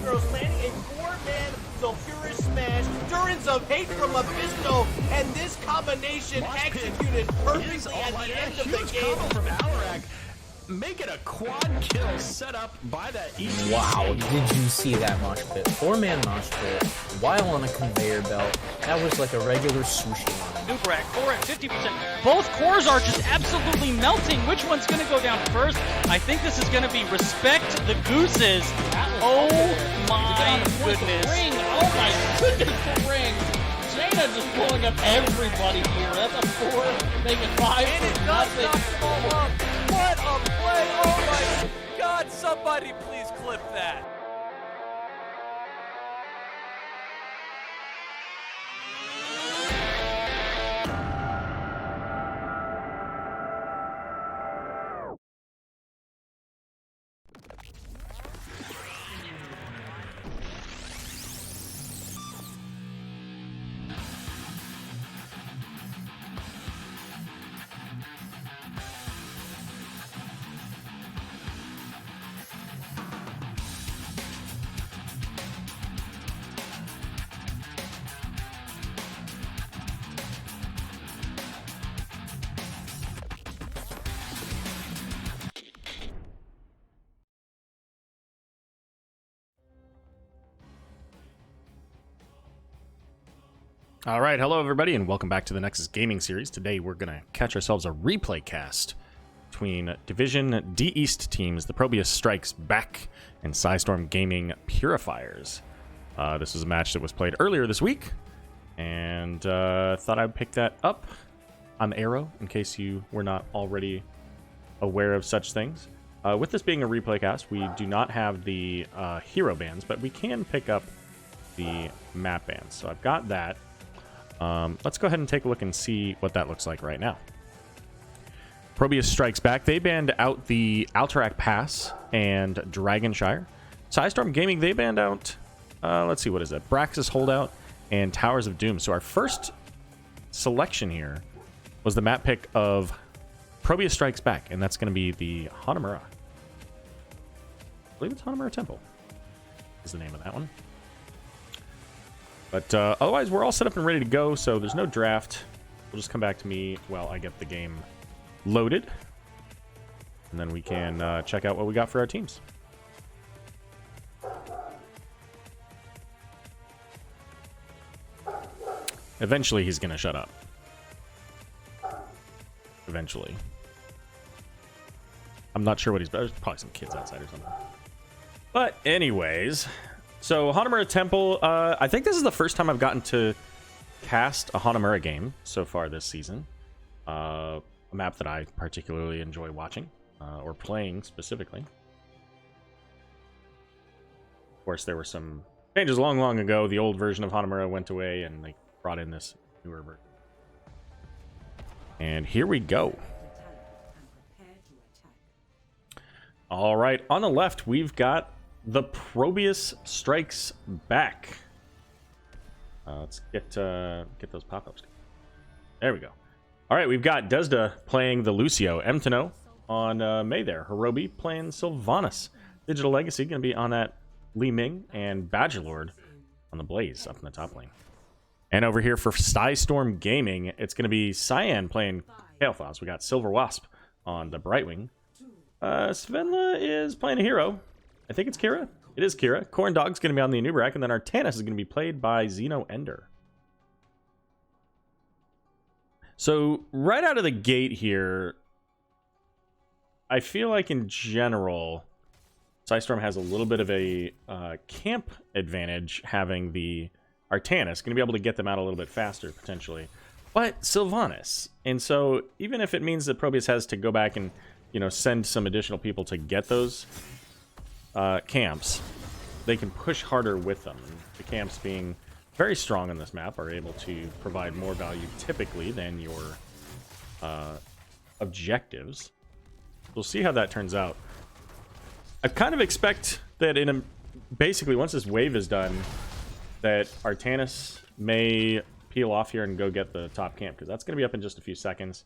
Girls landing a 4-man Sulfurous Smash, Durance of Hate from Mephisto, and this combination executed perfectly at the end of the game. From Alarak, make it a quad kill set up by that East. Wow, did you see that mosh pit? 4-man mosh pit while on a conveyor belt. That was like a regular sushi line. Nubrak, core at 50%. Both cores are just absolutely melting. Which one's going to go down first? I think this is going to be Respect the Gooses. Oh my goodness. Ring. Oh my goodness, the ring. Jaina just pulling up everybody here. That's a 4, make it 5 And it for does nothing. not fall up. What a play! Oh my God! Somebody please clip that. All right, hello everybody, and welcome back to the Nexus Gaming Series. Today we're gonna catch ourselves a replay cast between Division D East teams, the ProBUs Strikes Back, and Psistorm Gaming Purifiers. This was a match that was played earlier this week, and thought I'd pick that up on Aero in case you were not already aware of such things. With this being a replay cast, we do not have the hero bands, but we can pick up the map bands. So I've got that. Let's go ahead and take a look and see what that looks like right now. ProBUs Strikes Back. They banned out the Alterac Pass and Dragonshire. Psistorm Gaming, they banned out, let's see, what is it? Braxis Holdout and Towers of Doom. So our first selection here was the map pick of ProBUs Strikes Back, and that's going to be the Hanamura. I believe it's Hanamura Temple is the name of that one. But otherwise, we're all set up and ready to go, so there's no draft. We'll just come back to me while I get the game loaded. And then we can check out what we got for our teams. Eventually, he's going to shut up. Eventually. I'm not sure what he's... There's probably some kids outside or something. But anyways... So, Hanamura Temple, I think this is the first time I've gotten to cast a Hanamura game so far this season. A map that I particularly enjoy watching, or playing specifically. Of course, there were some changes long ago. The old version of Hanamura went away, and they brought in this newer version. And here we go. All right, on the left, we've got the ProBUs Strikes Back. Let's get those pop-ups. There we go. All right, we've got Desda playing the Lucio. Emtano on May there. Hirobi playing Sylvanas. Digital Legacy going to be on that Li Ming, and Badgerlord on the Blaze up in the top lane. And over here for Psistorm Gaming, it's going to be Cyan playing Kael'thas. We got Silver Wasp on the Brightwing. Svenla is playing a hero. I think it's Kira. It is Kira. Corn Dog's going to be on the Anubrak, and then Artanis is going to be played by Xeno Ender. So, right out of the gate here, I feel like in general, Psistorm has a little bit of a camp advantage having the Artanis. Going to be able to get them out a little bit faster, potentially. But Sylvanas. And so, even if it means that ProBUs has to go back and, you know, send some additional people to get those camps, they can push harder with them. The camps, being very strong in this map, are able to provide more value typically than your objectives. We'll see how that turns out. I kind of expect that basically once this wave is done, that Artanis may peel off here and go get the top camp, because that's going to be up in just a few seconds.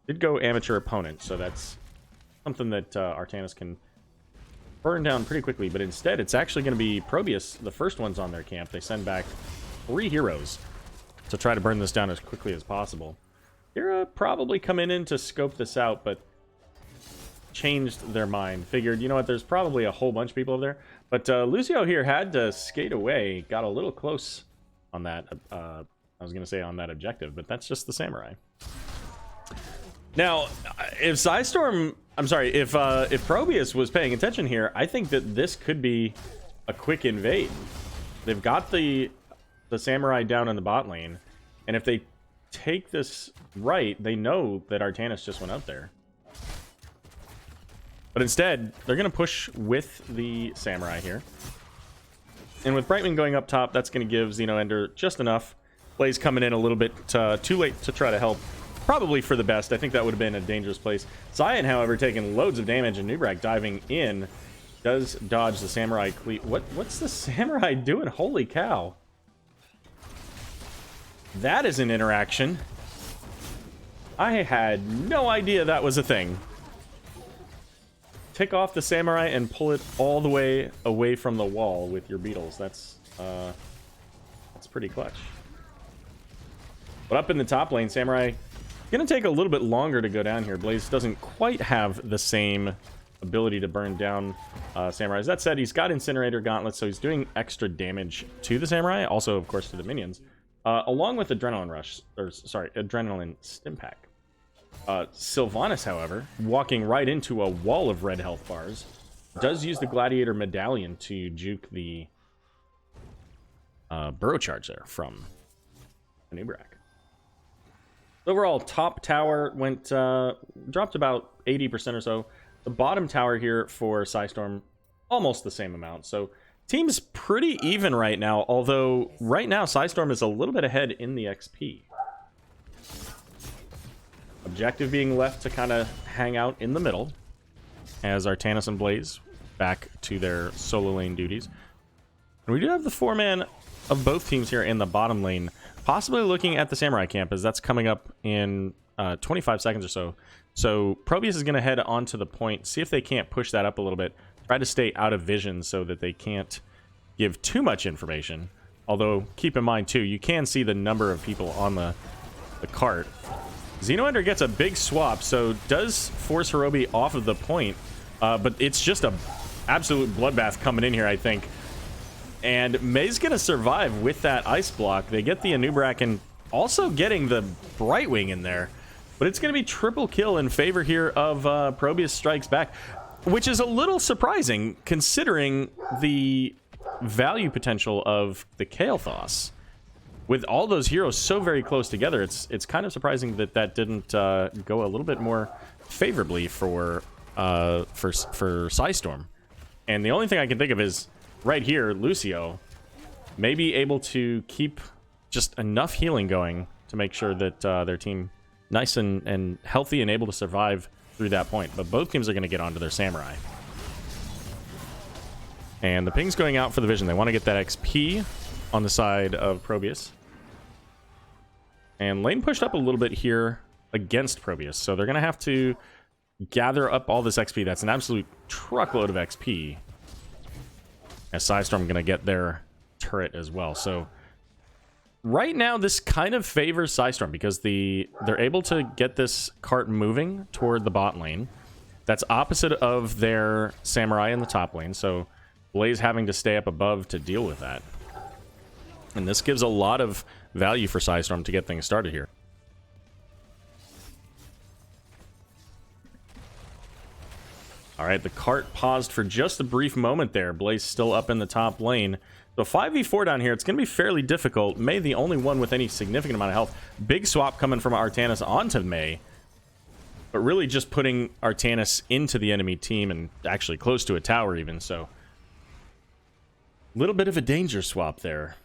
Did go amateur opponent, so that's something that Artanis can burn down pretty quickly, but instead it's actually going to be ProBUs, the first ones on their camp. They send back 3 heroes to try to burn this down as quickly as possible. Hero probably coming in to scope this out, but changed their mind. Figured, you know what, there's probably a whole bunch of people over there. But Lucio here had to skate away. Got a little close on that. I was going to say on that objective, but that's just the samurai. Now, if Psistorm... I'm sorry, if ProBUs was paying attention here, I think that this could be a quick invade. They've got the samurai down in the bot lane, and if they take this right, they know that Artanis just went up there. But instead, they're going to push with the samurai here. And with Brightman going up top, that's going to give Xenoender just enough. Blaze coming in a little bit too late to try to help. Probably for the best. I think that would have been a dangerous place. Cyan, however, taking loads of damage, and Nubrak diving in. Does dodge the samurai cleat. What's the samurai doing? Holy cow. That is an interaction. I had no idea that was a thing. Tick off the samurai and pull it all the way away from the wall with your beetles. That's pretty clutch. But up in the top lane, samurai gonna take a little bit longer to go down here. Blaze doesn't quite have the same ability to burn down samurais. That said, he's got incinerator gauntlets, so he's doing extra damage to the samurai, also of course to the minions, along with adrenaline rush, or sorry, adrenaline stim pack. Sylvanas, however, walking right into a wall of red health bars, does use the Gladiator Medallion to juke the burrow charge there from Nubrak. Overall, top tower went dropped about 80% or so. The bottom tower here for Psistorm, almost the same amount. So team's pretty even right now, although right now Psistorm is a little bit ahead in the XP. Objective being left to kind of hang out in the middle as Artanis and Blaze back to their solo lane duties. And we do have the 4-man of both teams here in the bottom lane, possibly looking at the samurai camp, as that's coming up in 25 seconds or so. So ProBUs is going to head onto the point, see if they can't push that up a little bit, try to stay out of vision so that they can't give too much information. Although, keep in mind too, you can see the number of people on the cart. Xenoender gets a big swap, so does force Hirobi off of the point, but it's just a absolute bloodbath coming in here, I think. And May's gonna survive with that ice block. They get the Anubrak and also getting the Brightwing in there, but it's gonna be triple kill in favor here of ProBUs Strikes Back, which is a little surprising considering the value potential of the Kael'thas. With all those heroes so very close together, it's kind of surprising that that didn't go a little bit more favorably for Psistorm. And the only thing I can think of is right here, Lucio may be able to keep just enough healing going to make sure that their team nice and healthy and able to survive through that point. But both teams are going to get onto their samurai. And the ping's going out for the vision. They want to get that XP on the side of ProBUs. And lane pushed up a little bit here against ProBUs, so they're going to have to gather up all this XP. That's an absolute truckload of XP. As Psistorm going to get their turret as well. So right now, this kind of favors Psistorm because they're able to get this cart moving toward the bot lane. That's opposite of their samurai in the top lane, so Blaze having to stay up above to deal with that. And this gives a lot of value for Psistorm to get things started here. Alright, the cart paused for just a brief moment there. Blaze still up in the top lane. So 5v4 down here, it's going to be fairly difficult. May the only one with any significant amount of health. Big swap coming from Artanis onto May. But really just putting Artanis into the enemy team and actually close to a tower even, so a little bit of a danger swap there.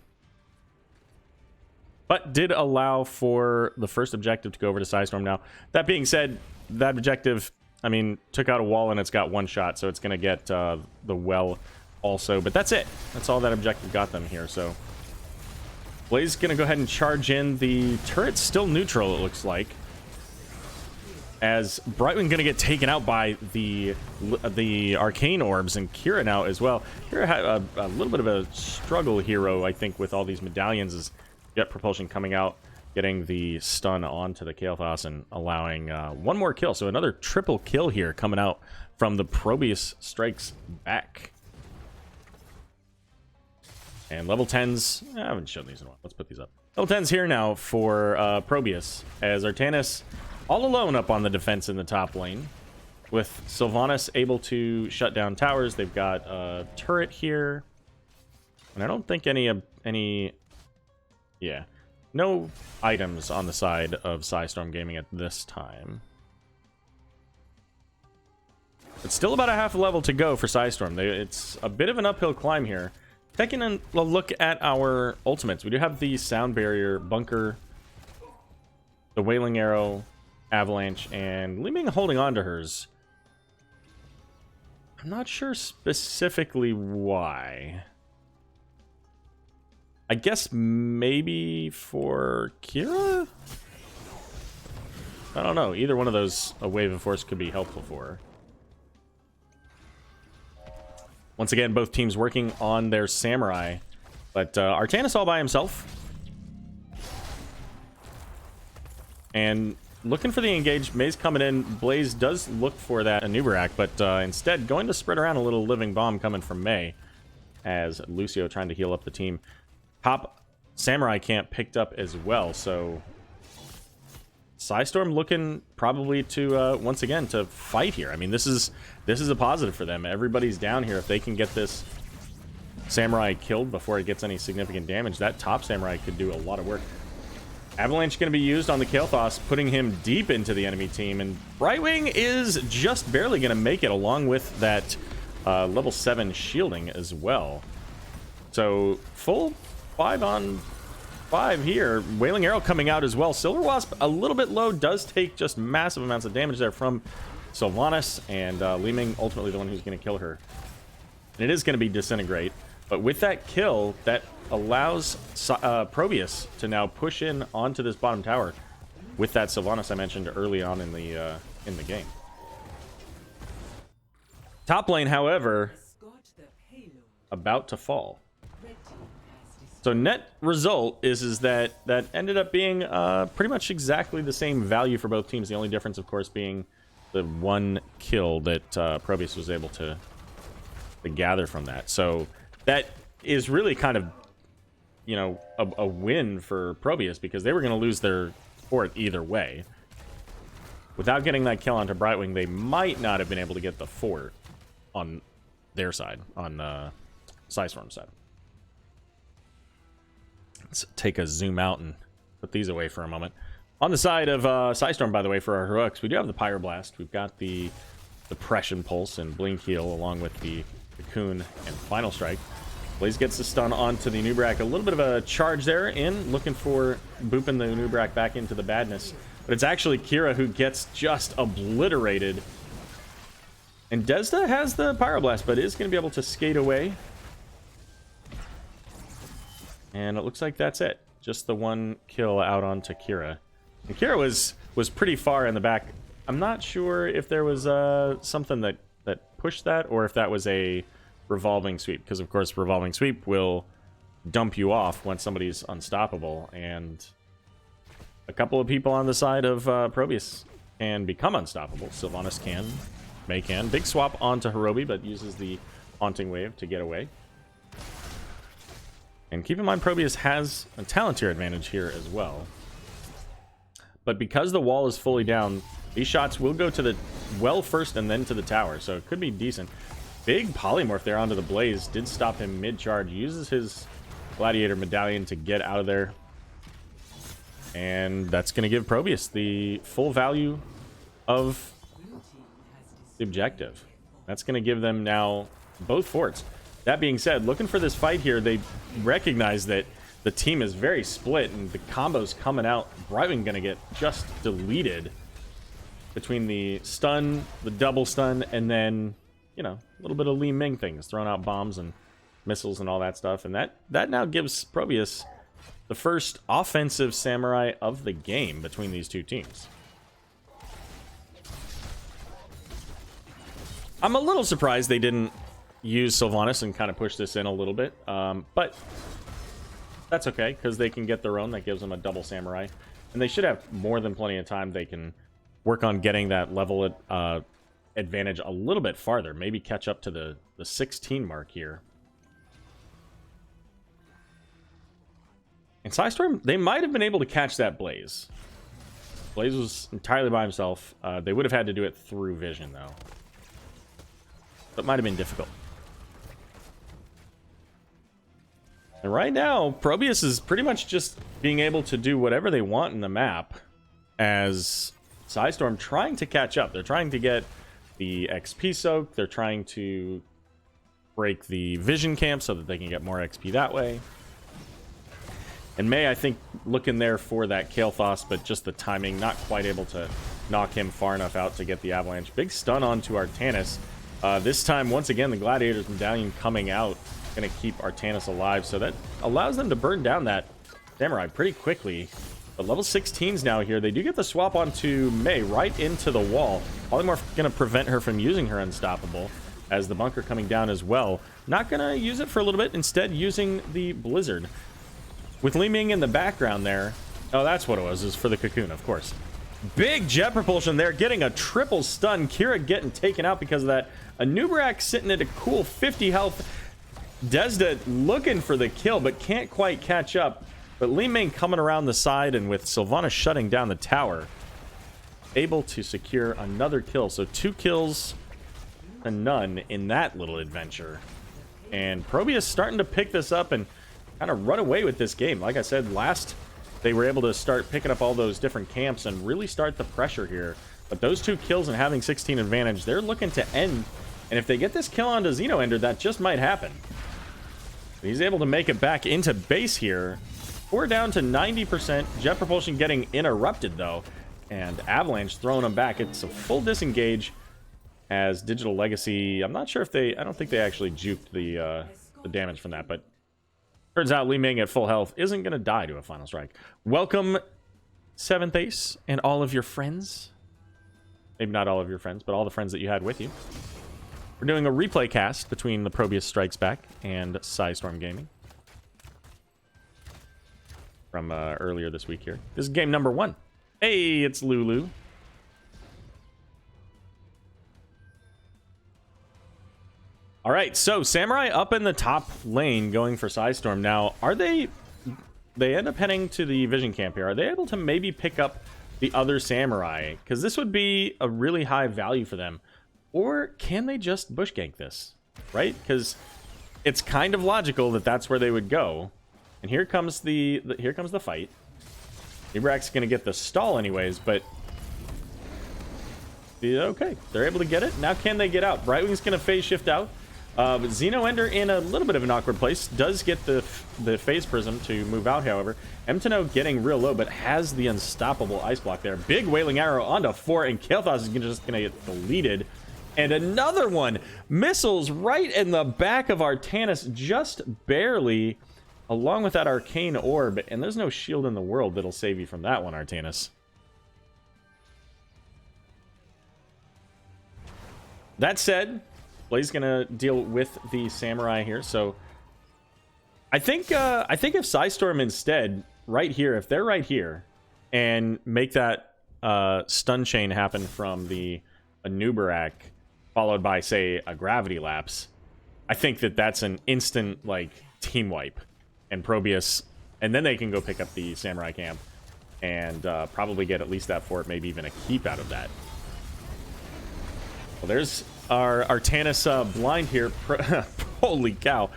But did allow for the first objective to go over to Psistorm now. That being said, that objective, I mean, took out a wall and it's got one shot, so it's going to get the well also. But that's it. That's all that objective got them here, so Blaze is going to go ahead and charge in. The turret's still neutral, it looks like. as Brightwing gonna get taken out by the arcane orbs, and Kira now as well. Kira had a little bit of a struggle hero, I think, with all these medallions, as Jet Propulsion coming out, getting the stun onto the Kael'thas and allowing one more kill. So another triple kill here coming out from the ProBUs Strikes back. And level 10s, I haven't shown these in a while. Let's put these up. Level 10s here now for ProBUs, as Artanis all alone up on the defense in the top lane, with Sylvanas able to shut down towers. They've got a turret here, and I don't think no items on the side of Psistorm Gaming at this time. It's still about a half a level to go for Psistorm. It's a bit of an uphill climb here. Taking a look at our ultimates, we do have the Sound Barrier, Bunker, the Wailing Arrow, Avalanche, and Li Ming holding on to hers. I'm not sure specifically why. I guess maybe for Kira? I don't know. Either one of those, a Wave of Force could be helpful for her. Once again, both teams working on their Samurai. But Artanis all by himself. And looking for the engage. May's coming in. Blaze does look for that Anubarak, but instead going to spread around a little Living Bomb coming from May, as Lucio trying to heal up the team. Top Samurai camp picked up as well, so Psistorm looking probably to once again to fight here. I mean, this is a positive for them. Everybody's down here. If they can get this Samurai killed before it gets any significant damage, that top Samurai could do a lot of work. Avalanche going to be used on the Kael'thas, putting him deep into the enemy team, and Brightwing is just barely going to make it, along with that level 7 shielding as well. So full 5-on-5 here. Wailing Arrow coming out as well. Silver Wasp a little bit low, does take just massive amounts of damage there from Sylvanas, and Li Ming ultimately the one who's going to kill her. And it is going to be Disintegrate, but with that kill, that allows ProBUs to now push in onto this bottom tower with that Sylvanas I mentioned early on in the game. Top lane, however, about to fall. So net result is that ended up being pretty much exactly the same value for both teams. The only difference, of course, being the one kill that ProBUs was able to gather from that. So that is really kind of, you know, a win for ProBUs, because they were going to lose their fort either way. Without getting that kill onto Brightwing, they might not have been able to get the fort on their side, on Psistorm's side. Let's take a zoom out and put these away for a moment. On the side of Psistorm, by the way, for our heroics, we do have the Pyroblast. We've got the Depression Pulse and Blink Heal, along with the Cocoon and Final Strike. Blaze gets the stun onto the Anubarak. A little bit of a charge there in, looking for booping the Anubarak back into the badness. But it's actually Kira who gets just obliterated. And Desda has the Pyroblast, but is going to be able to skate away. And it looks like that's it. Just the one kill out onto Kira. And Kira was pretty far in the back. I'm not sure if there was something that pushed that, or if that was a revolving sweep. Because, of course, revolving sweep will dump you off when somebody's unstoppable. And a couple of people on the side of ProBUs can become unstoppable. Sylvanas can. May can. Big swap onto Hirobi, but uses the Haunting Wave to get away. And keep in mind, ProBUs has a Talontier advantage here as well. But because the wall is fully down, these shots will go to the well first and then to the tower. So it could be decent. Big polymorph there onto the Blaze. Did stop him mid-charge. Uses his Gladiator Medallion to get out of there. And that's going to give ProBUs the full value of the objective. That's going to give them now both forts. That being said, looking for this fight here, they recognize that the team is very split, and the combos coming out. Brightwing going to get just deleted between the stun, the double stun, and then, you know, a little bit of Li Ming things, throwing out bombs and missiles and all that stuff. And that now gives ProBUs the first offensive Samurai of the game between these two teams. I'm a little surprised they didn't use Sylvanas and kind of push this in a little bit. But that's okay, because they can get their own. That gives them a double samurai. And they should have more than plenty of time. They can work on getting that level advantage a little bit farther. Maybe catch up to the 16 mark here. And Psistorm, they might have been able to catch that Blaze. Blaze was entirely by himself. They would have had to do it through vision, though. That might have been difficult. And right now, ProBUs is pretty much just being able to do whatever they want in the map, as Psistorm trying to catch up. They're trying to get the XP soak. They're trying to break the vision camp so that they can get more XP that way. And May, I think, looking there for that Kael'thas, but just the timing, not quite able to knock him far enough out to get the avalanche. Big stun onto Artanis. This time, once again, the Gladiator's Medallion coming out, going to keep Artanis alive, so that allows them to burn down that Samurai pretty quickly. But level 16s now here, they do get the swap onto May right into the wall. Polymorph going to prevent her from using her Unstoppable, as the bunker coming down as well. Not going to use it for a little bit, instead using the Blizzard. With Li Ming in the background there. Oh, that's what it was. It was for the cocoon, of course. Big jet propulsion there, getting a triple stun. Kira getting taken out because of that. Anubarak sitting at a cool 50 health. Desda looking for the kill, but can't quite catch up. But Li Ming coming around the side, and with Sylvanas shutting down the tower, able to secure another kill. So 2 kills and none in that little adventure. And ProBUs starting to pick this up and kind of run away with this game. Like I said, last they were able to start picking up all those different camps and really start the pressure here. But those 2 kills and having 16 advantage, they're looking to end. And if they get this kill onto Xenoender, that just might happen. He's able to make it back into base here. We're down to 90%. Jet propulsion getting interrupted, though. And Avalanche throwing them back. It's a full disengage as Digital Legacy. I'm not sure if they... I don't think they actually juked the damage from that, but turns out Li Ming at full health isn't going to die to a final strike. Welcome, 7th Ace, and all of your friends. Maybe not all of your friends, but all the friends that you had with you. We're doing a replay cast between the ProBUs Strikes Back and Psistorm Gaming from earlier this week here. This is game number 1. Hey, it's Lulu. All right, so Samurai up in the top lane going for Psistorm. Now, are they end up heading to the vision camp here. Are they able to maybe pick up the other Samurai? Because this would be a really high value for them. Or can they just bush gank this, right? Because it's kind of logical that that's where they would go. And here comes the fight. Ibrak's going to get the stall anyways, but okay, they're able to get it. Now can they get out? Brightwing's going to phase shift out. But Xenoender in a little bit of an awkward place. Does get the phase prism to move out, however. Emtano getting real low, but has the unstoppable ice block there. Big wailing arrow onto 4, and Kael'thas is just going to get deleted. And another one. Missiles right in the back of Artanis, just barely, along with that arcane orb. And there's no shield in the world that'll save you from that one, Artanis. That said, Blaze gonna deal with the Samurai here. So I think if Psistorm instead, right here, if they're right here and make that stun chain happen from the Anubarak, followed by, say, a Gravity Lapse, I think that that's an instant, like, team wipe. And ProBUs, and then they can go pick up the Samurai camp and probably get at least that fort, maybe even a keep out of that. Well, there's our Artanis blind here. Holy cow.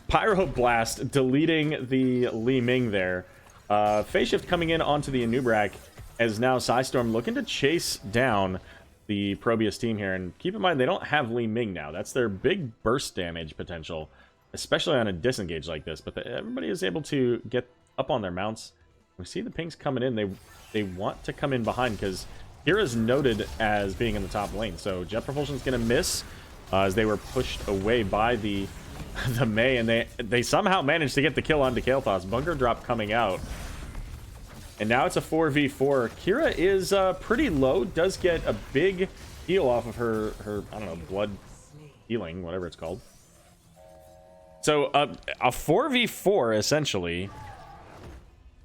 Pyroblast deleting the Li Ming there. Phase shift coming in onto the Anubarak, as now Psistorm looking to chase down the ProBUs team here. And keep in mind, they don't have Li Ming now. That's their big burst damage potential, especially on a disengage like this. But everybody is able to get up on their mounts. We see the pings coming in. They want to come in behind because Kira's noted as being in the top lane. So Jet Propulsion's going to miss as they were pushed away by the Mei. And they somehow managed to get the kill onto Kael'thas. Bunker drop coming out. And now it's a 4v4. Kira is pretty low. Does get a big heal off of her I don't know, blood healing, whatever it's called. So a 4v4 essentially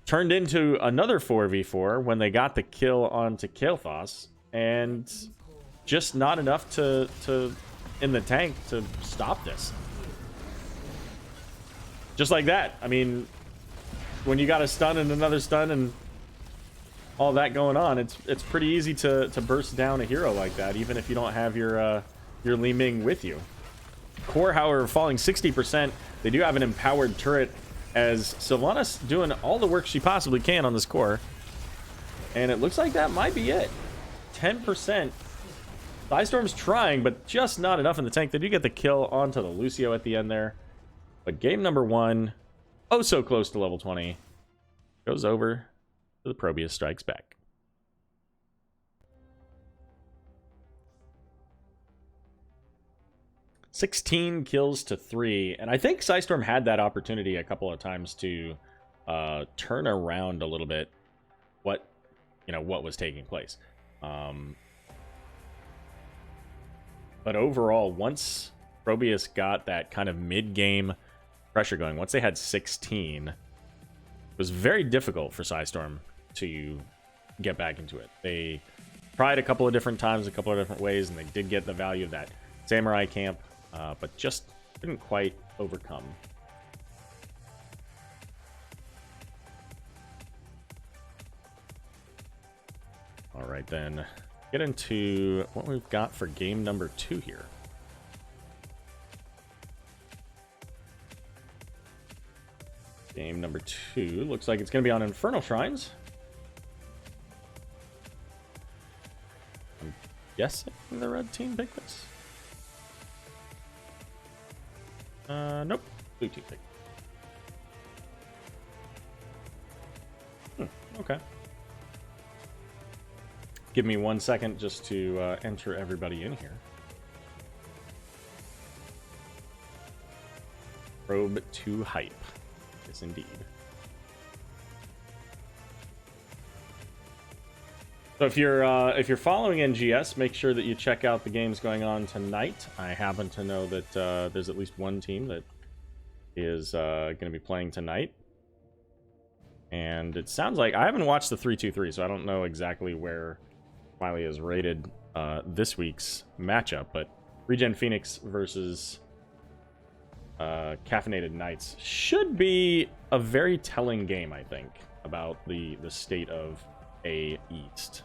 turned into another 4v4 when they got the kill onto Kael'thas, and just not enough to in the tank to stop this. Just like that. I mean, when you got a stun and another stun and all that going on, it's pretty easy to burst down a hero like that, even if you don't have your Li Ming with you. Core, however, falling 60%. They do have an empowered turret, as Sylvanas doing all the work she possibly can on this core. And it looks like that might be it. 10%. Psistorm's trying, but just not enough in the tank. They do get the kill onto the Lucio at the end there. But game number 1, oh so close to level 20, goes over to the ProBUs Strikes Back. $16 kills to 3, and I think Psistorm had that opportunity a couple of times to turn around a little bit what was taking place. But overall, once ProBUs got that kind of mid-game pressure going, once they had 16, it was very difficult for Psistorm to get back into it. They tried a couple of different times, a couple of different ways, and they did get the value of that Samurai camp, but just couldn't quite overcome. All right, then. Get into what we've got for game number 2 here. Game number 2 looks like it's going to be on Infernal Shrines. I'm guessing the red team picked this. Nope. Blue team picked. Okay. Give me 1 second just to enter everybody in here. Probe to hype. Yes, indeed. So if you're following NGS, make sure that you check out the games going on tonight. I happen to know that there's at least one team that is going to be playing tonight. And it sounds like I haven't watched the 3-2-3, so I don't know exactly where Smiley is rated this week's matchup, but Regen Phoenix versus Caffeinated Knights should be a very telling game, I think, about the state of A East.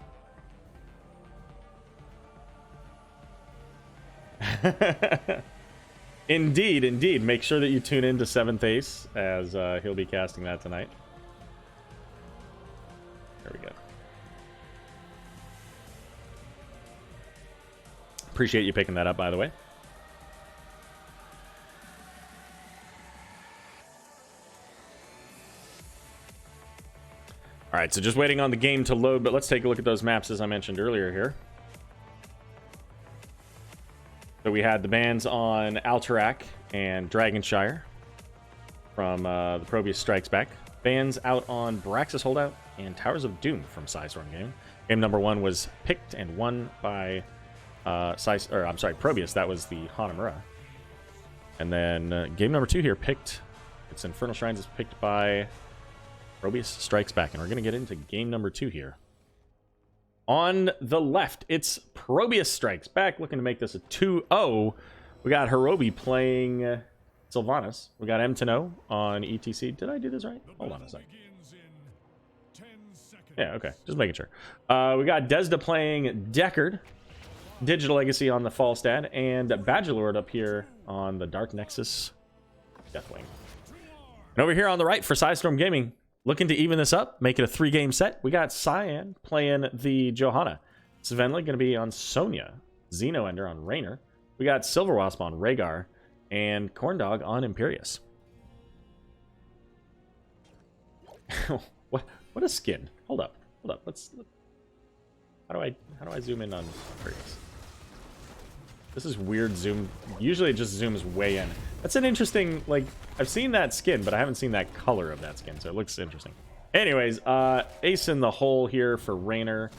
Indeed. Make sure that you tune in to 7th Ace, as he'll be casting that tonight. There we go. Appreciate you picking that up, by the way. All right, so just waiting on the game to load, but let's take a look at those maps as I mentioned earlier here. So we had the bans on Alterac and Dragonshire from the ProBUs Strikes Back. Bans out on Braxis Holdout and Towers of Doom from Psistorm Gaming. Game number 1 was picked and won by ProBUs. That was the Hanamura. And then game number 2 here picked, it's Infernal Shrines, is picked by ProBUs Strikes Back. And we're going to get into game number 2 here. On the left, it's ProBUs Strikes Back, looking to make this a 2-0. We got Hirobi playing Sylvanas. We got M10 on ETC. Did I do this right? Hold on a second. Yeah, okay. Just making sure. We got Desda playing Deckard. Digital Legacy on the Falstad, and Badgerlord up here on the Dark Nexus Deathwing. And over here on the right for Psistorm Gaming, looking to even this up, make it a 3-game set. We got Cyan playing the Johanna. Svenli going to be on Sonya. Xenoender on Raynor. We got Silverwasp on Rhaegar, and Corndog on Imperius. What a skin. Hold up. How do I zoom in on Imperius? This is weird zoom. Usually it just zooms way in. That's an interesting, like, I've seen that skin, but I haven't seen that color of that skin, so it looks interesting. Anyways, ace in the hole here for Raynor.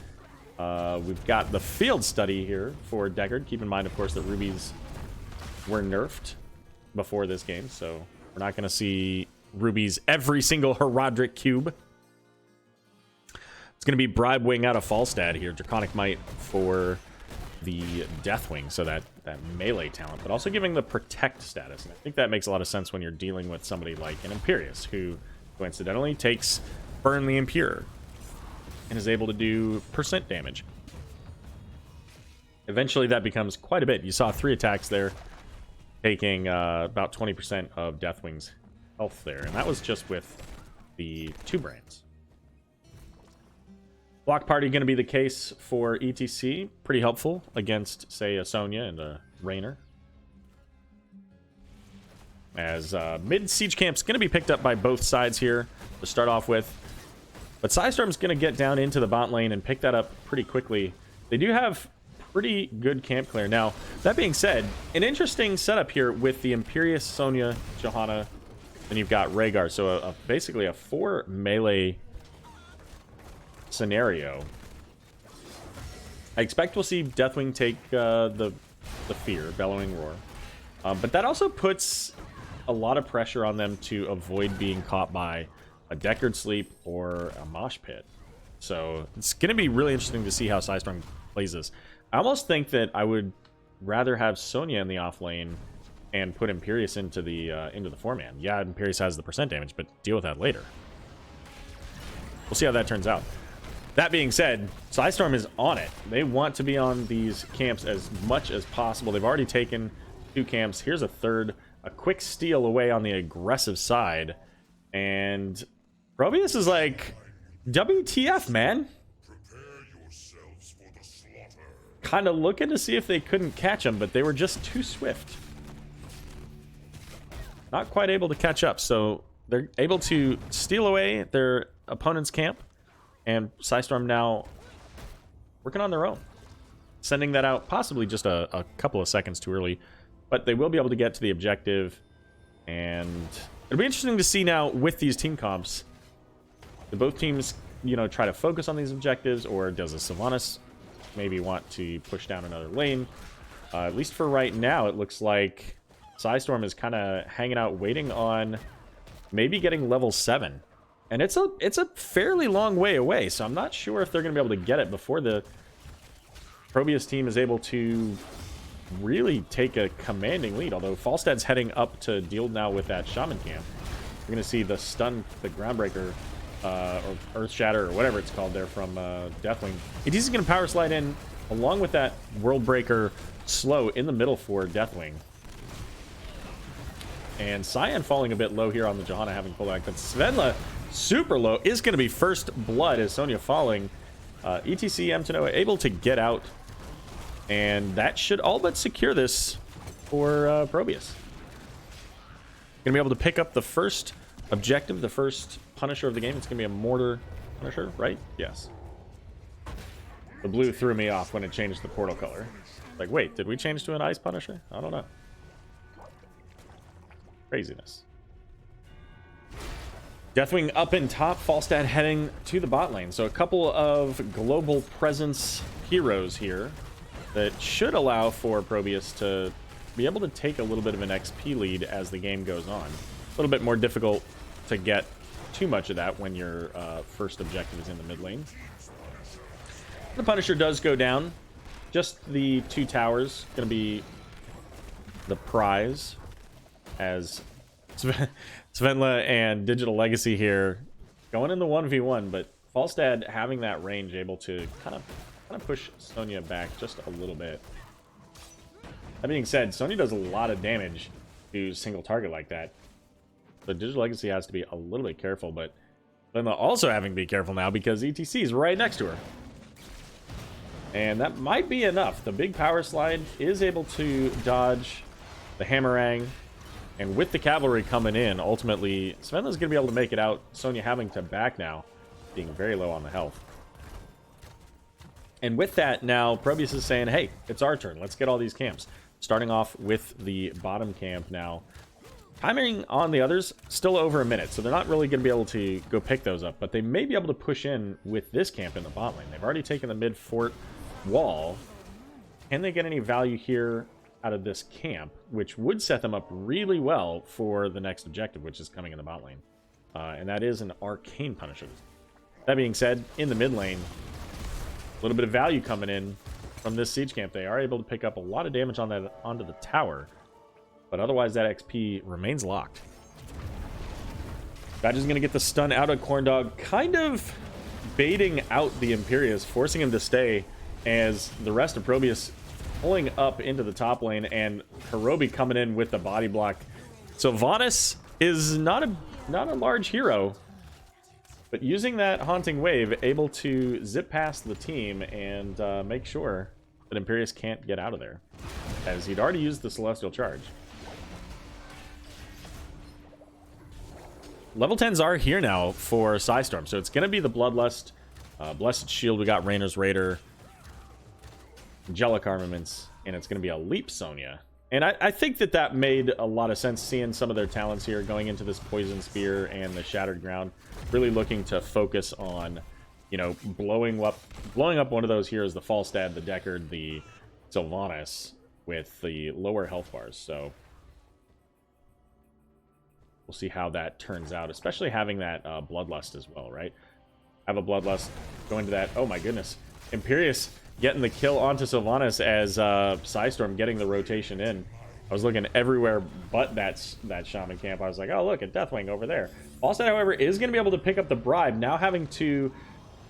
We've got the field study here for Deckard. Keep in mind, of course, that rubies were nerfed before this game, so we're not going to see rubies every single Heraldric cube. It's going to be Bribe Wing out of Falstad here. Draconic Might for the Deathwing, so that melee talent, but also giving the Protect status. And I think that makes a lot of sense when you're dealing with somebody like an Imperious, who coincidentally takes Burn the Impure and is able to do percent damage. Eventually that becomes quite a bit. You saw 3 attacks there, taking about 20% of Deathwing's health there, and that was just with the 2 brands. Block Party going to be the case for ETC. Pretty helpful against, say, a Sonya and a Raynor. As mid siege camp's going to be picked up by both sides here to start off with. But Psistorm's going to get down into the bot lane and pick that up pretty quickly. They do have pretty good camp clear. Now, that being said, an interesting setup here with the Imperious, Sonya, Johanna, and you've got Rhaegar. So basically a 4 melee scenario. I expect we'll see Deathwing take the Fear, Bellowing Roar. But that also puts a lot of pressure on them to avoid being caught by a Deckard Sleep or a Mosh Pit. So it's going to be really interesting to see how Psistorm plays this. I almost think that I would rather have Sonya in the off lane and put Imperious into the 4-man. Yeah, Imperious has the percent damage, but deal with that later. We'll see how that turns out. That being said, Psistorm is on it. They want to be on these camps as much as possible. They've already taken 2 camps. Here's a third. A quick steal away on the aggressive side. And ProBUs is like, WTF, man? Kind of looking to see if they couldn't catch him, but they were just too swift. Not quite able to catch up, so they're able to steal away their opponent's camp. And Psistorm now working on their own. Sending that out possibly just a couple of seconds too early. But they will be able to get to the objective. And it'll be interesting to see now with these team comps. Do both teams, you know, try to focus on these objectives? Or does a Sylvanas maybe want to push down another lane? At least for right now, it looks like Psistorm is kind of hanging out waiting on maybe getting level 7. And it's a fairly long way away, so I'm not sure if they're going to be able to get it before the ProBUs team is able to really take a commanding lead. Although Falstad's heading up to deal now with that Shaman camp. We're going to see the stun, the Groundbreaker, or Earth Shatter, or whatever it's called there from Deathwing. ETC's going to power slide in, along with that World Breaker slow in the middle for Deathwing. And Cyan falling a bit low here on the Johanna having pullback, but Svenla super low is going to be first blood as Sonya falling. ETC Mtanoa able to get out, and that should all but secure this for ProBUs. Going to be able to pick up the first objective, the first Punisher of the game. It's going to be a Mortar Punisher, right? Yes. The blue threw me off when it changed the portal color. Like, wait, did we change to an Ice Punisher? I don't know. Craziness. Deathwing up in top, Falstad heading to the bot lane. So a couple of global presence heroes here that should allow for ProBUs to be able to take a little bit of an XP lead as the game goes on. A little bit more difficult to get too much of that when your first objective is in the mid lane. The Punisher does go down. Just the 2 towers going to be the prize, as Svenla and Digital Legacy here going in the 1v1, but Falstad having that range, able to kind of push Sonya back just a little bit. That being said, Sonya does a lot of damage to single target like that. So Digital Legacy has to be a little bit careful, but Svenla also having to be careful now because ETC is right next to her. And that might be enough. The big power slide is able to dodge the Hammerang. And with the cavalry coming in, ultimately, Svenla's going to be able to make it out. Sonya having to back now, being very low on the health. And with that, now, ProBUs is saying, hey, it's our turn. Let's get all these camps. Starting off with the bottom camp now. Timing on the others, still over a minute, so they're not really going to be able to go pick those up, but they may be able to push in with this camp in the bot lane. They've already taken the mid fort wall. Can they get any value here out of this camp, which would set them up really well for the next objective, which is coming in the bot lane, and that is an Arcane Punisher. That being said, in the mid lane, a little bit of value coming in from this siege camp. They are able to pick up a lot of damage on that onto the tower, but otherwise that XP remains locked. Badge is going to get the stun out of Corndog, kind of baiting out the Imperius, forcing him to stay as the rest of ProBUs pulling up into the top lane, and Hirobi coming in with the body block. Sylvanas is not a large hero, but using that Haunting Wave, able to zip past the team and make sure that Imperius can't get out of there, as he'd already used the Celestial Charge. Level 10s are here now for Psistorm, so it's going to be the Bloodlust, Blessed Shield, we got Rainer's Raider, Angelic Armaments, and it's going to be a Leap Sonya. And I think that made a lot of sense, seeing some of their talents here going into this Poison Spear and the Shattered Ground, really looking to focus on, you know, blowing up one of those heroes, the Falstad, the Deckard, the Sylvanas, with the lower health bars. So we'll see how that turns out, especially having that Bloodlust as well, right? Have a Bloodlust, go into that. Oh my goodness. Imperius getting the kill onto Sylvanas as Psistorm getting the rotation in. I was looking everywhere but that Shaman camp. I was like, oh, look at Deathwing over there. Falstad, however, is going to be able to pick up the bribe, now having to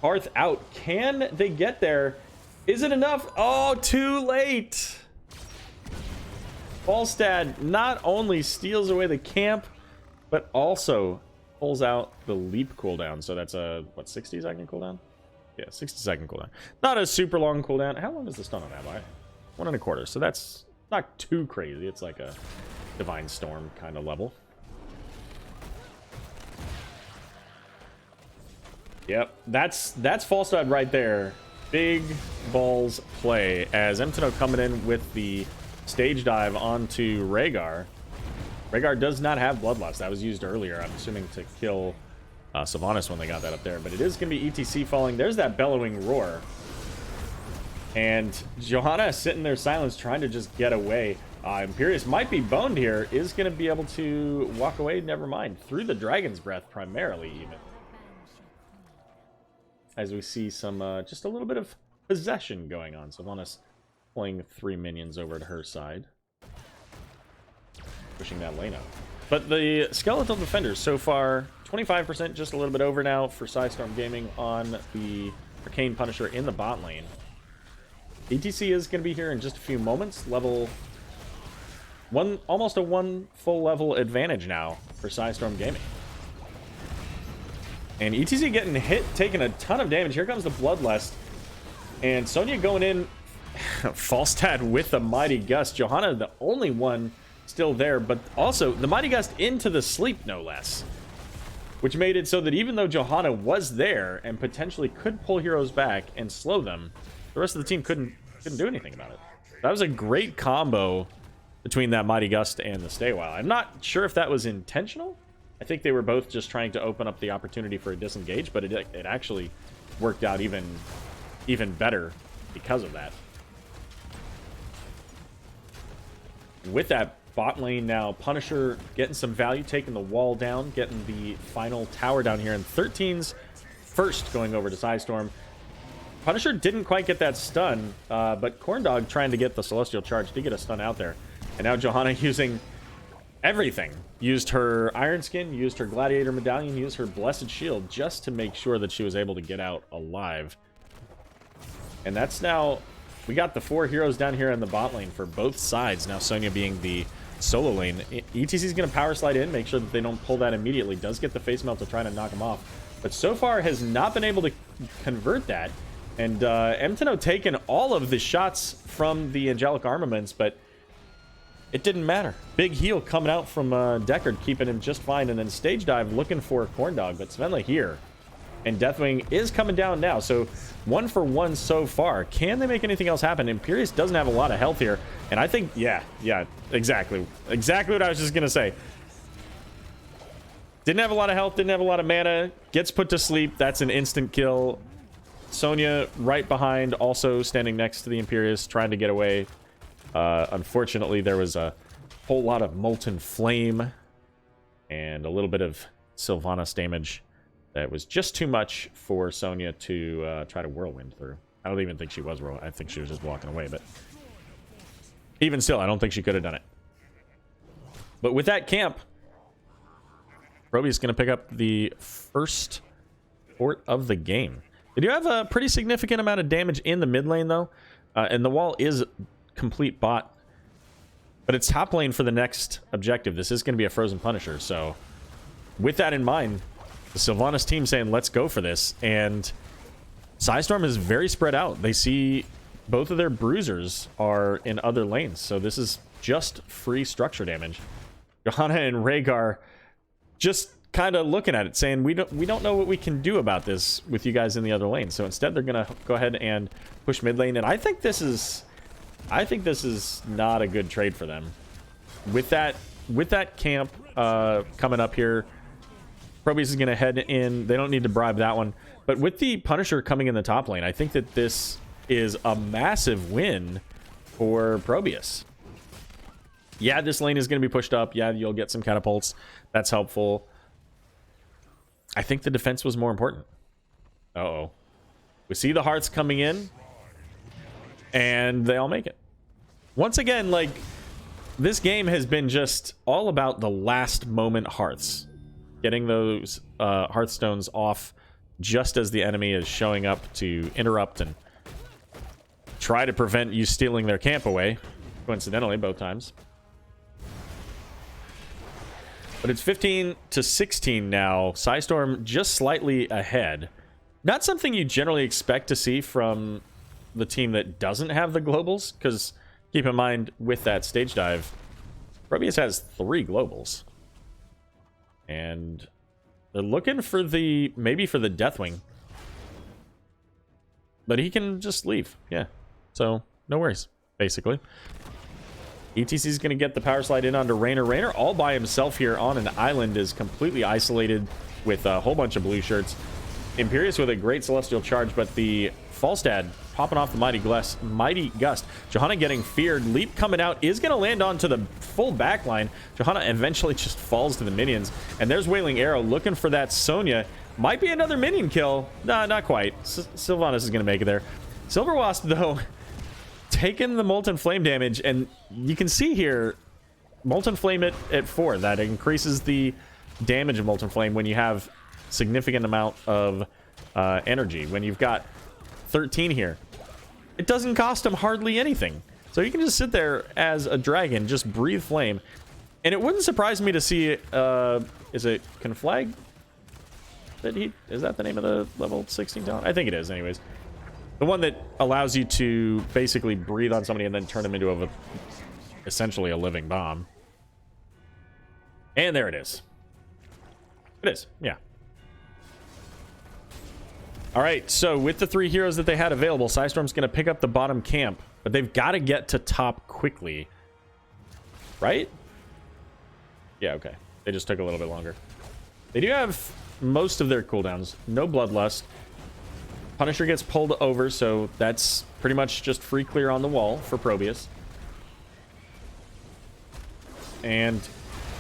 Hearth out. Can they get there? Is it enough? Oh, too late. Falstad not only steals away the camp, but also pulls out the leap cooldown. So that's a, what, 60-second cooldown? Yeah, 60-second cooldown. Not a super long cooldown. How long is the stun on that by? 1 1/4. So that's not too crazy. It's like a Divine Storm kind of level. Yep, that's Falstad right there. Big balls play as M10 coming in with the stage dive onto Rhaegar. Rhaegar does not have Bloodlust. That was used earlier, I'm assuming, to kill Sylvanas when they got that up there. But it is going to be ETC falling. There's that bellowing roar. And Johanna sitting there silenced, trying to just get away. Imperius might be boned here. Is going to be able to walk away. Never mind. Through the Dragon's Breath, primarily, even. As we see some, just a little bit of possession going on. Sylvanas pulling 3 minions over to her side. Pushing that lane up. But the Skeletal Defenders so far, 25%, just a little bit over now for Psistorm Gaming on the Arcane Punisher in the bot lane. ETC is going to be here in just a few moments. Level 1, almost a 1 full level advantage now for Psistorm Gaming. And ETC getting hit, taking a ton of damage. Here comes the Bloodlust. And Sonya going in, Falstad with the Mighty Gust. Johanna, the only one still there, but also the Mighty Gust into the sleep, no less. Which made it so that even though Johanna was there and potentially could pull heroes back and slow them, the rest of the team couldn't do anything about it. That was a great combo between that Mighty Gust and the Stay While. I'm not sure if that was intentional. I think they were both just trying to open up the opportunity for a disengage, but it actually worked out even better because of that. With that bot lane now, Punisher getting some value, taking the wall down, getting the final tower down here, and 13's first going over to Psistorm. Punisher didn't quite get that stun, but Corndog trying to get the Celestial Charge did get a stun out there. And now Johanna using everything. Used her Iron Skin, used her Gladiator Medallion, used her Blessed Shield just to make sure that she was able to get out alive. And that's now, we got the 4 heroes down here in the bot lane for both sides. Now Sonya being the solo lane. ETC's going to power slide in, make sure that they don't pull that immediately. Does get the face melt to try to knock him off. But so far has not been able to convert that. And M10 taken all of the shots from the Angelic Armaments, but it didn't matter. Big heal coming out from Deckard, keeping him just fine. And then stage dive looking for Corndog, but Svenla here. And Deathwing is coming down now. So 1 for 1 so far. Can they make anything else happen? Imperius doesn't have a lot of health here. And I think, yeah, exactly. Exactly what I was just going to say. Didn't have a lot of health, didn't have a lot of mana. Gets put to sleep. That's an instant kill. Sonya right behind, also standing next to the Imperius, trying to get away. Unfortunately, there was a whole lot of Molten Flame and a little bit of Sylvanas damage that was just too much for Sonya to try to whirlwind through. I don't even think she was I think she was just walking away, but even still, I don't think she could have done it. But with that camp, ProBUs is going to pick up the first fort of the game. They do have a pretty significant amount of damage in the mid lane, though, and the wall is complete bot. But it's top lane for the next objective. This is going to be a Frozen Punisher, so with that in mind, the Sylvanas team saying, let's go for this, and Psistorm is very spread out. They see both of their bruisers are in other lanes, so this is just free structure damage. Johanna and Rhaegar just kind of looking at it, saying, we don't know what we can do about this with you guys in the other lane. So instead, they're gonna go ahead and push mid lane, and I think this is not a good trade for them. With that camp coming up here, ProBUs is gonna head in. They don't need to bribe that one, but with the Punisher coming in the top lane, I think that this is a massive win for ProBUs. Yeah, this lane is going to be pushed up. Yeah, you'll get some catapults. That's helpful. I think the defense was more important. Uh-oh. We see the hearts coming in, and they all make it. Once again, like, this game has been just all about the last moment hearts. Getting those hearthstones off just as the enemy is showing up to interrupt and try to prevent you stealing their camp away. Coincidentally, both times. But it's 15-16 now. Psistorm just slightly ahead. Not something you generally expect to see from the team that doesn't have the globals, because keep in mind, with that stage dive, ProBUs has 3 globals. And they're looking for maybe for the Deathwing. But he can just leave. Yeah. So, no worries, basically. ETC is going to get the power slide in onto Raynor. Raynor all by himself here on an island is completely isolated with a whole bunch of blue shirts. Imperius with a great Celestial Charge, but the Falstad popping off the Mighty Gust. Johanna getting feared. Leap coming out is going to land onto the full backline. Johanna eventually just falls to the minions. And there's Wailing Arrow looking for that Sonya. Might be another minion kill. Nah, not quite. Sylvanas is going to make it there. Silver Wasp, though, taking the Molten Flame damage, and you can see here, Molten Flame at 4. That increases the damage of Molten Flame when you have significant amount of energy. When you've got 13 here, it doesn't cost him hardly anything. So you can just sit there as a dragon, just breathe flame. And it wouldn't surprise me to see, is it Conflag? Is that the name of the level 16 talent? I think it is, anyways. The one that allows you to basically breathe on somebody and then turn them into essentially a living bomb. And there it is. It is, yeah. All right, so with the 3 heroes that they had available, Psistorm's going to pick up the bottom camp, but they've got to get to top quickly. Right? Yeah, okay. They just took a little bit longer. They do have most of their cooldowns. No Bloodlust. Punisher gets pulled over, so that's pretty much just free clear on the wall for ProBUs. And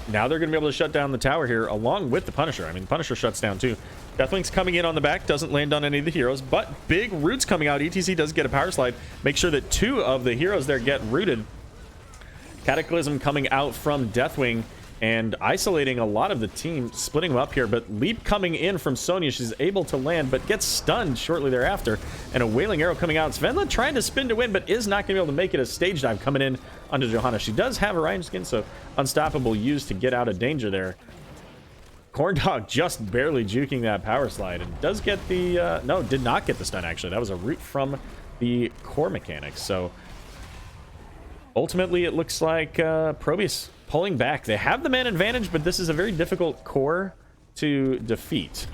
now they're going to be able to shut down the tower here along with the Punisher. I mean, Punisher shuts down too. Deathwing's coming in on the back, doesn't land on any of the heroes, but big roots coming out. ETC does get a power slide. Make sure that 2 of the heroes there get rooted. Cataclysm coming out from Deathwing and isolating a lot of the team, splitting them up here. But Leap coming in from Sonya. She's able to land, but gets stunned shortly thereafter. And a Wailing Arrow coming out. Svenla trying to spin to win, but is not going to be able to make it. A stage dive coming in onto Johanna. She does have a Ryan skin, so Unstoppable used to get out of danger there. Corndog just barely juking that power slide and does get the... no, did not get the stun, actually. That was a root from the core mechanics. So ultimately, it looks like ProBUs pulling back. They have the man advantage, but this is a very difficult core to defeat.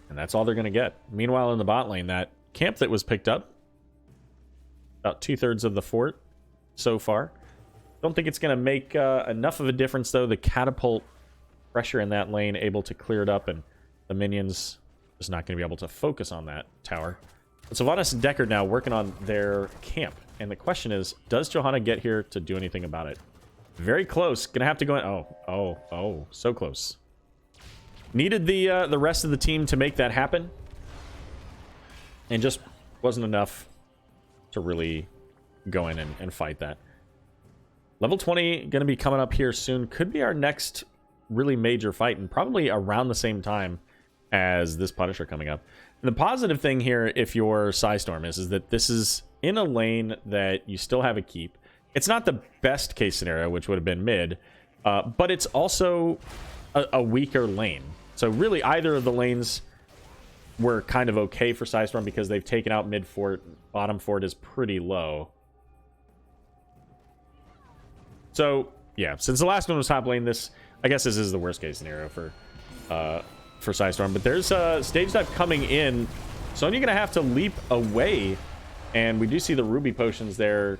And that's all they're going to get. Meanwhile, in the bot lane, that camp that was picked up, about 2/3 of the fort so far, Don't think it's going to make enough of a difference, though. The catapult pressure in that lane able to clear it up, and the minions just not going to be able to focus on that tower. But Sylvanas and Deckard now working on their camp. And the question is, does Johanna get here to do anything about it? Very close. Gonna have to go in. Oh, so close. Needed the rest of the team to make that happen. And just wasn't enough to really go in and fight that. Level 20 gonna be coming up here soon. Could be our next really major fight, and probably around the same time as this Punisher coming up. And the positive thing here, if you're Psistorm, is that this is in a lane that you still have a keep. It's not the best case scenario, which would have been mid, but it's also a weaker lane. So really either of the lanes were kind of okay for Psistorm because they've taken out mid fort. Bottom fort is pretty low. So yeah, since the last one was top lane, I guess this is the worst case scenario for Psistorm. But there's a stage dive coming in. Sonya gonna have to leap away, and we do see the ruby potions there.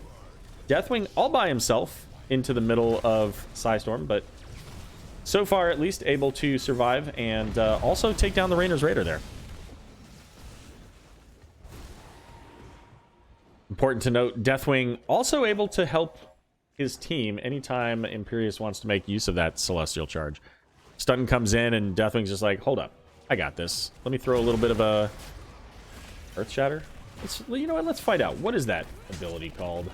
Deathwing all by himself into the middle of Psistorm, but so far at least able to survive and also take down the Rainer's Raider there. Important to note, Deathwing also able to help his team anytime Imperius wants to make use of that Celestial Charge. Stun comes in and Deathwing's just like, hold up, I got this. Let me throw a little bit of a Earth Shatter. You know what, let's find out. What is that ability called?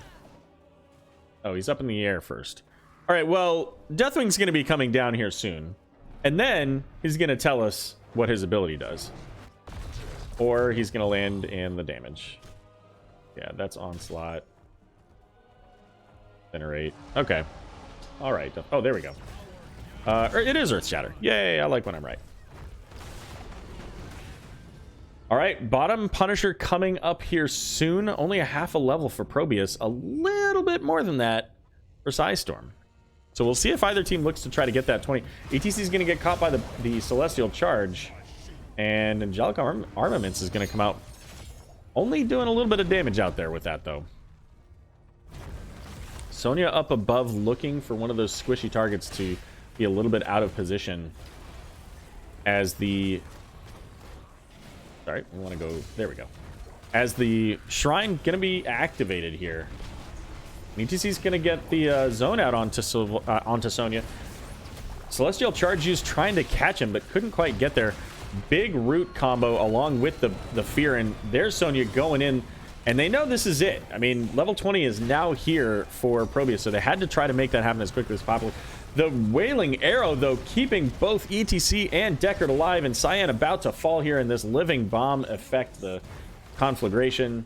Oh, he's up in the air first. All right, well, Deathwing's going to be coming down here soon. And then he's going to tell us what his ability does. Or he's going to land in the damage. Yeah, that's Onslaught. Generate. Okay. All right. Oh, there we go. It is Earth Shatter. Yay, I like when I'm right. All right, bottom Punisher coming up here soon. Only a half a level for ProBUs. A little bit more than that for Psistorm. So we'll see if either team looks to try to get that 20. ETC is going to get caught by the Celestial Charge. And Angelic Armaments is going to come out. Only doing a little bit of damage out there with that, though. Sonya up above looking for one of those squishy targets to be a little bit out of position as the... Sorry, we want to go... There we go. As the Shrine going to be activated here. ETC's going to get the zone out onto Sonya. Celestial Charge used trying to catch him, but couldn't quite get there. Big root combo along with the fear, and there's Sonya going in, and they know this is it. I mean, level 20 is now here for ProBUs, so they had to try to make that happen as quickly as possible. The Wailing Arrow, though, keeping both ETC and Deckard alive, and Cyan about to fall here in this living bomb effect, the conflagration.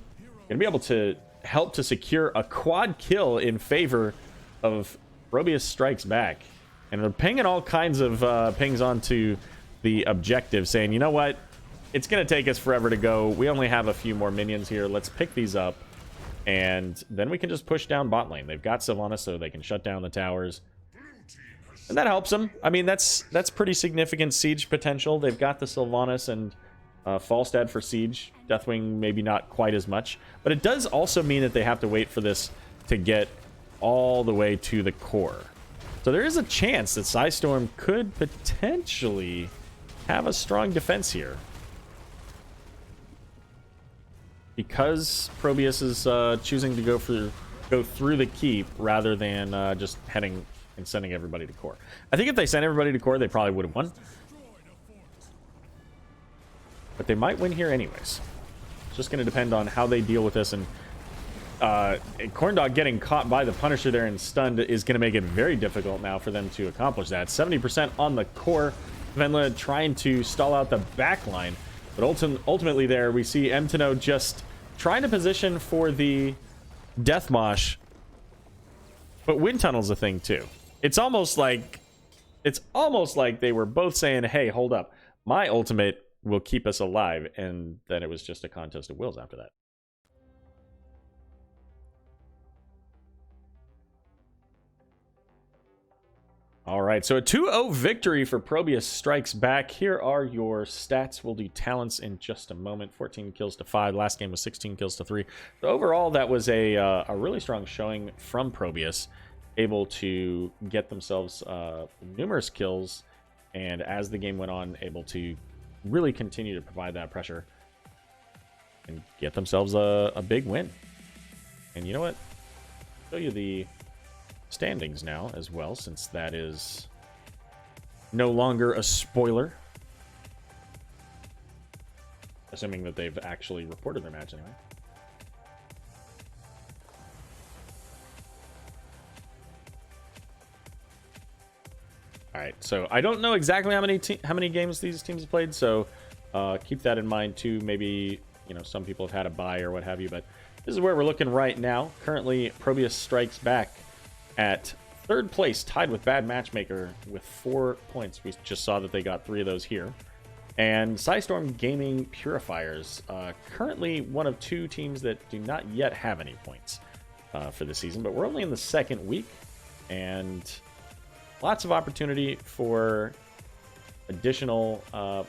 Gonna be able to help to secure a quad kill in favor of ProBUs Strikes Back. And they're pinging all kinds of pings onto the objective, saying, you know what? It's gonna take us forever to go. We only have a few more minions here. Let's pick these up, and then we can just push down bot lane. They've got Sylvanas, so they can shut down the towers. And that helps them. I mean, that's pretty significant siege potential. They've got the Sylvanas and Falstad for siege. Deathwing maybe not quite as much. But it does also mean that they have to wait for this to get all the way to the core. So there is a chance that Psistorm could potentially have a strong defense here. Because ProBUs is choosing to go through the keep rather than just heading and sending everybody to core. I think if they sent everybody to core, they probably would have won. But they might win here anyways. It's just going to depend on how they deal with this. And Corndog getting caught by the Punisher there and stunned is going to make it very difficult now for them to accomplish that. 70% on the core. Venla trying to stall out the back line. But ultimately there, we see Mtino just trying to position for the Death Mosh. But Wind Tunnel's a thing too. It's almost like they were both saying, hey, hold up. My ultimate will keep us alive. And then it was just a contest of wills after that. All right, so a 2-0 victory for ProBUs Strikes Back. Here are your stats. We'll do talents in just a moment. 14 kills to 5. Last game was 16 kills to 3. So overall, that was a really strong showing from ProBUs. able to get themselves numerous kills, and as the game went on, able to really continue to provide that pressure and get themselves a big win. And you know what? I'll show you the standings now as well, since that is no longer a spoiler. Assuming that they've actually reported their match anyway. Alright, so I don't know exactly how many games these teams have played, so keep that in mind too. Maybe, you know, some people have had a bye or what have you, but this is where we're looking right now. Currently, ProBUs strikes back at 3rd place, tied with Bad Matchmaker with 4 points. We just saw that they got 3 of those here. And Psistorm Gaming Purifiers, currently one of 2 teams that do not yet have any points for the season, but we're only in the 2nd week, and lots of opportunity for additional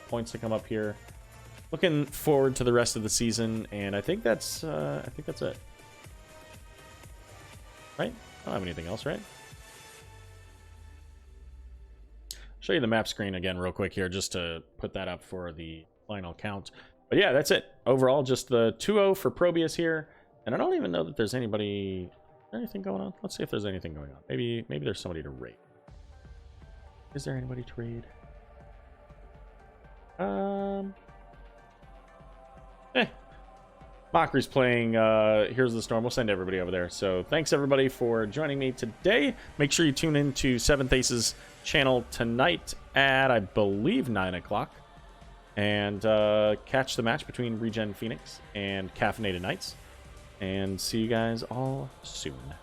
points to come up here. Looking forward to the rest of the season, and I think that's it. Right? I don't have anything else, right? Show you the map screen again real quick here, just to put that up for the final count. But yeah, that's it. Overall, just the 2-0 for ProBUs here. And I don't even know that there's anything going on. Let's see if there's anything going on. Maybe there's somebody to raid. Is there anybody to raid? Mockery's playing Here's the Storm. We'll send everybody over there. So thanks everybody for joining me today. Make sure you tune in to 7th Ace's channel tonight at, I believe, 9 o'clock. And catch the match between Regen Phoenix and Caffeinated Knights. And see you guys all soon.